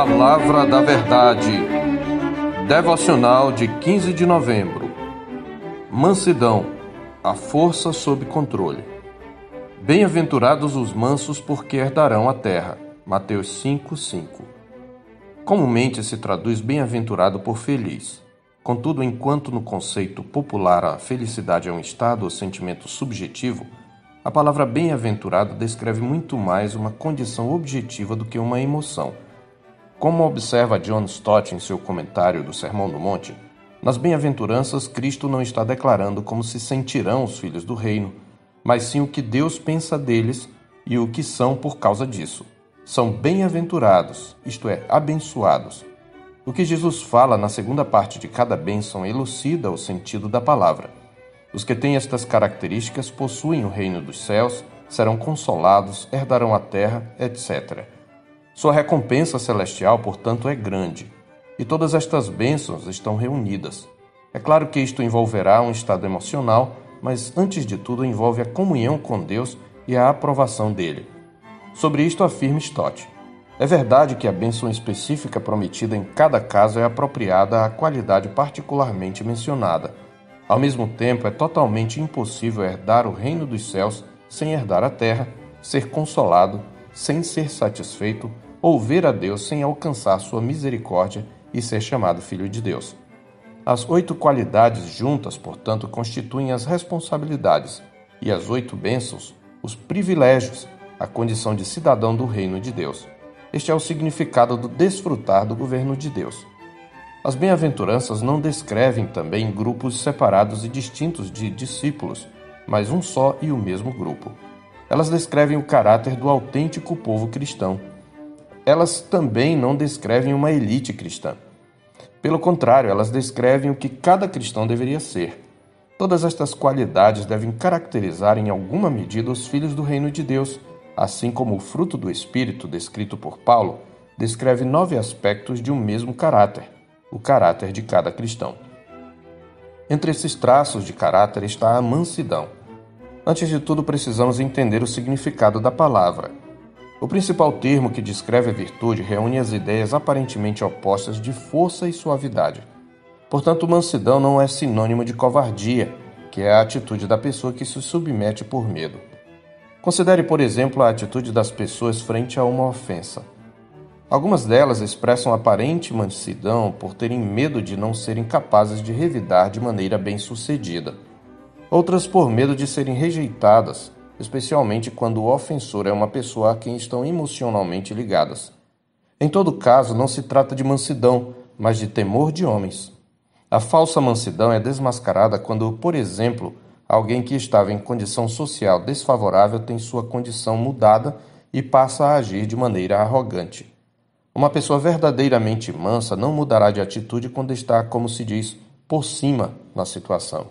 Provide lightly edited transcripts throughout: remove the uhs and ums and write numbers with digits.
Palavra da Verdade. Devocional de 15 de novembro. Mansidão, a força sob controle. Bem-aventurados os mansos, porque herdarão a terra. Mateus 5:5. Comumente se traduz bem-aventurado por feliz. Contudo, enquanto no conceito popular a felicidade é um estado ou sentimento subjetivo, a palavra bem-aventurado descreve muito mais uma condição objetiva do que uma emoção. Como observa John Stott em seu comentário do Sermão do Monte, nas bem-aventuranças Cristo não está declarando como se sentirão os filhos do reino, mas sim o que Deus pensa deles e o que são por causa disso. São bem-aventurados, isto é, abençoados. O que Jesus fala na segunda parte de cada bênção elucida o sentido da palavra. Os que têm estas características possuem o reino dos céus, serão consolados, herdarão a terra, etc. Sua recompensa celestial, portanto, é grande. E todas estas bênçãos estão reunidas. É claro que isto envolverá um estado emocional, mas antes de tudo envolve a comunhão com Deus e a aprovação dele. Sobre isto afirma Stott: é verdade que a bênção específica prometida em cada caso é apropriada à qualidade particularmente mencionada. Ao mesmo tempo, é totalmente impossível herdar o reino dos céus sem herdar a terra, ser consolado, sem ser satisfeito, ou ver a Deus sem alcançar sua misericórdia e ser chamado filho de Deus. As 8 qualidades juntas, portanto, constituem as responsabilidades, e as 8 bênçãos, os privilégios, a condição de cidadão do reino de Deus. Este é o significado do desfrutar do governo de Deus. As bem-aventuranças não descrevem também grupos separados e distintos de discípulos, mas um só e o mesmo grupo. Elas descrevem o caráter do autêntico povo cristão. Elas também não descrevem uma elite cristã. Pelo contrário, elas descrevem o que cada cristão deveria ser. Todas estas qualidades devem caracterizar em alguma medida os filhos do reino de Deus, assim como o fruto do Espírito, descrito por Paulo, descreve 9 aspectos de um mesmo caráter, o caráter de cada cristão. Entre esses traços de caráter está a mansidão. Antes de tudo, precisamos entender o significado da palavra. O principal termo que descreve a virtude reúne as ideias aparentemente opostas de força e suavidade. Portanto, mansidão não é sinônimo de covardia, que é a atitude da pessoa que se submete por medo. Considere, por exemplo, a atitude das pessoas frente a uma ofensa. Algumas delas expressam aparente mansidão por terem medo de não serem capazes de revidar de maneira bem-sucedida. Outras por medo de serem rejeitadas, especialmente quando o ofensor é uma pessoa a quem estão emocionalmente ligadas. Em todo caso, não se trata de mansidão, mas de temor de homens. A falsa mansidão é desmascarada quando, por exemplo, alguém que estava em condição social desfavorável tem sua condição mudada e passa a agir de maneira arrogante. Uma pessoa verdadeiramente mansa não mudará de atitude quando está, como se diz, por cima na situação.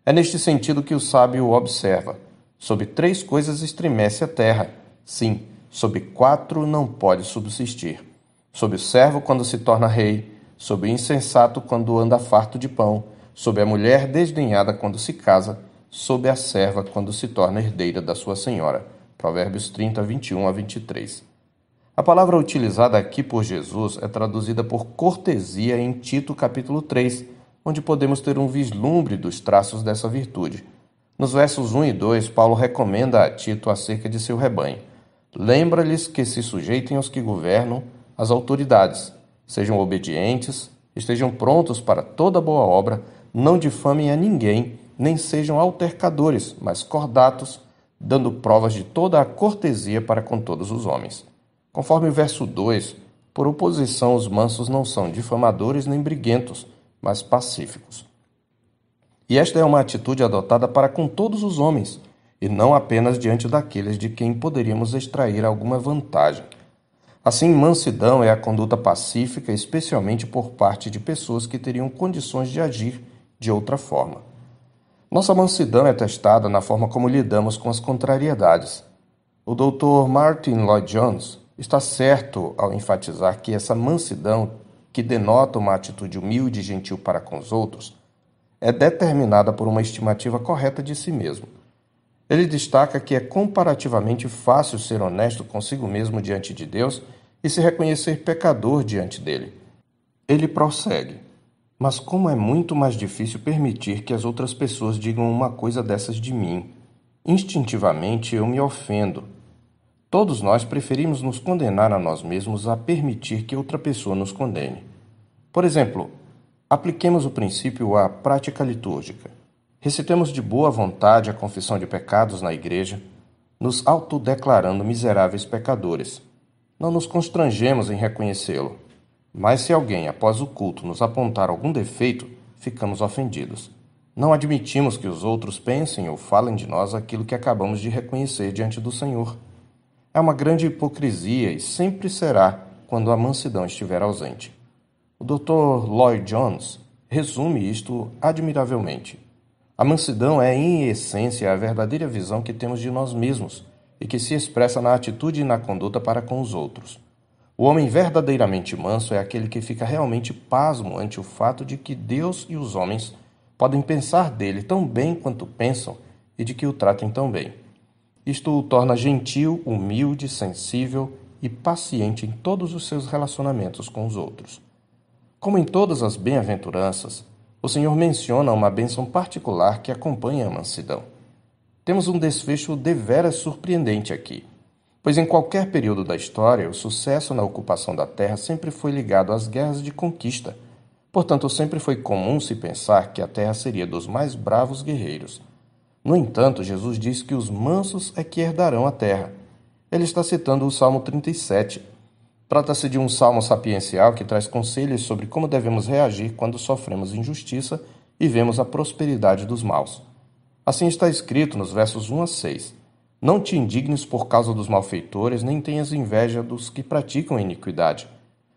É neste sentido que o sábio observa: sob 3 coisas estremece a terra. Sim, sob 4 não pode subsistir. Sob o servo quando se torna rei, sob o insensato quando anda farto de pão, sob a mulher desdenhada quando se casa, sob a serva quando se torna herdeira da sua senhora. Provérbios 30, 21 a 23. A palavra utilizada aqui por Jesus é traduzida por cortesia em Tito capítulo 3, onde podemos ter um vislumbre dos traços dessa virtude. Nos versos 1 e 2, Paulo recomenda a Tito acerca de seu rebanho. Lembra-lhes que se sujeitem aos que governam, às autoridades, sejam obedientes, estejam prontos para toda boa obra, não difamem a ninguém, nem sejam altercadores, mas cordatos, dando provas de toda a cortesia para com todos os homens. Conforme o verso 2, por oposição, os mansos não são difamadores nem briguentos, mas pacíficos. E esta é uma atitude adotada para com todos os homens, e não apenas diante daqueles de quem poderíamos extrair alguma vantagem. Assim, mansidão é a conduta pacífica, especialmente por parte de pessoas que teriam condições de agir de outra forma. Nossa mansidão é testada na forma como lidamos com as contrariedades. O Dr. Martin Lloyd-Jones está certo ao enfatizar que essa mansidão, que denota uma atitude humilde e gentil para com os outros, é determinada por uma estimativa correta de si mesmo. Ele destaca que é comparativamente fácil ser honesto consigo mesmo diante de Deus e se reconhecer pecador diante dele. Ele prossegue: mas como é muito mais difícil permitir que as outras pessoas digam uma coisa dessas de mim. Instintivamente eu me ofendo. Todos nós preferimos nos condenar a nós mesmos a permitir que outra pessoa nos condene. Por exemplo, apliquemos o princípio à prática litúrgica. Recitemos de boa vontade a confissão de pecados na igreja, nos autodeclarando miseráveis pecadores. Não nos constrangemos em reconhecê-lo. Mas se alguém, após o culto, nos apontar algum defeito, ficamos ofendidos. Não admitimos que os outros pensem ou falem de nós aquilo que acabamos de reconhecer diante do Senhor. É uma grande hipocrisia e sempre será quando a mansidão estiver ausente. O Dr. Lloyd Jones resume isto admiravelmente. A mansidão é, em essência, a verdadeira visão que temos de nós mesmos e que se expressa na atitude e na conduta para com os outros. O homem verdadeiramente manso é aquele que fica realmente pasmo ante o fato de que Deus e os homens podem pensar dele tão bem quanto pensam e de que o tratem tão bem. Isto o torna gentil, humilde, sensível e paciente em todos os seus relacionamentos com os outros. Como em todas as bem-aventuranças, o Senhor menciona uma bênção particular que acompanha a mansidão. Temos um desfecho deveras surpreendente aqui, pois em qualquer período da história, o sucesso na ocupação da terra sempre foi ligado às guerras de conquista. Portanto, sempre foi comum se pensar que a terra seria dos mais bravos guerreiros. No entanto, Jesus diz que os mansos é que herdarão a terra. Ele está citando o Salmo 37. Trata-se de um salmo sapiencial que traz conselhos sobre como devemos reagir quando sofremos injustiça e vemos a prosperidade dos maus. Assim está escrito nos versos 1 a 6. Não te indignes por causa dos malfeitores, nem tenhas inveja dos que praticam a iniquidade,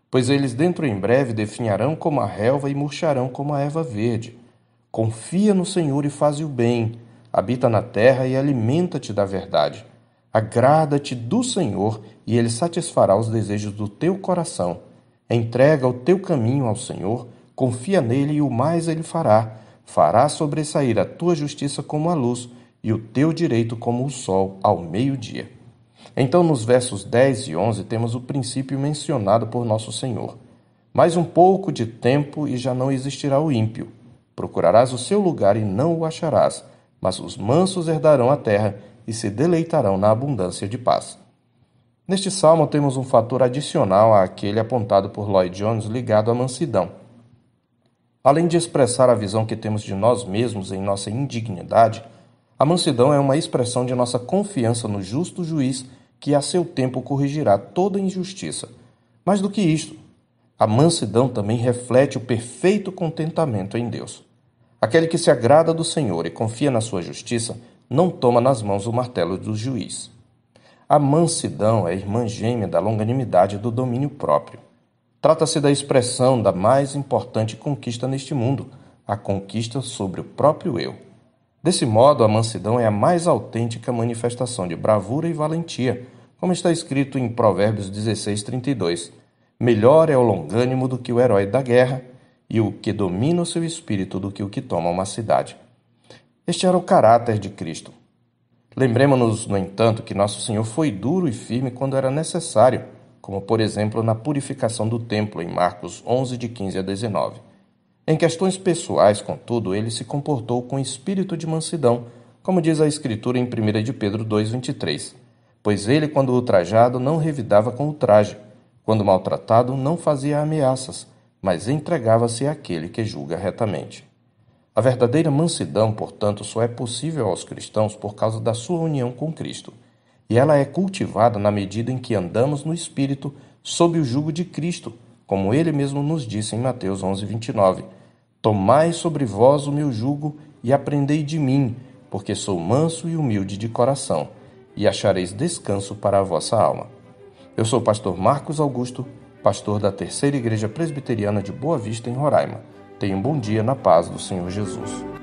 pois eles dentro em breve definharão como a relva e murcharão como a erva verde. Confia no Senhor e faze o bem, habita na terra e alimenta-te da verdade. Agrada-te do Senhor e Ele satisfará os desejos do teu coração. Entrega o teu caminho ao Senhor, confia nele e o mais Ele fará. Fará sobressair a tua justiça como a luz e o teu direito como o sol ao meio-dia. Então, nos versos 10 e 11, temos o princípio mencionado por nosso Senhor. Mais um pouco de tempo e já não existirá o ímpio. Procurarás o seu lugar e não o acharás, mas os mansos herdarão a terra e se deleitarão na abundância de paz. Neste salmo temos um fator adicional àquele apontado por Lloyd Jones ligado à mansidão. Além de expressar a visão que temos de nós mesmos em nossa indignidade, a mansidão é uma expressão de nossa confiança no justo juiz que a seu tempo corrigirá toda injustiça. Mais do que isto, a mansidão também reflete o perfeito contentamento em Deus. Aquele que se agrada do Senhor e confia na sua justiça não toma nas mãos o martelo do juiz. A mansidão é irmã gêmea da longanimidade e do domínio próprio. Trata-se da expressão da mais importante conquista neste mundo, a conquista sobre o próprio eu. Desse modo, a mansidão é a mais autêntica manifestação de bravura e valentia, como está escrito em Provérbios 16:32. Melhor é o longânimo do que o herói da guerra, e o que domina o seu espírito do que o que toma uma cidade. Este era o caráter de Cristo. Lembremos-nos, no entanto, que nosso Senhor foi duro e firme quando era necessário, como, por exemplo, na purificação do templo, em Marcos 11, de 15 a 19. Em questões pessoais, contudo, ele se comportou com espírito de mansidão, como diz a Escritura em 1 de Pedro 2,23. Pois ele, quando ultrajado, não revidava com ultraje, quando maltratado, não fazia ameaças, mas entregava-se àquele que julga retamente. A verdadeira mansidão, portanto, só é possível aos cristãos por causa da sua união com Cristo, e ela é cultivada na medida em que andamos no Espírito sob o jugo de Cristo, como ele mesmo nos disse em Mateus 11:29. Tomai sobre vós o meu jugo e aprendei de mim, porque sou manso e humilde de coração, e achareis descanso para a vossa alma. Eu sou o pastor Marcos Augusto, pastor da Terceira Igreja Presbiteriana de Boa Vista, em Roraima. Tenha um bom dia na paz do Senhor Jesus.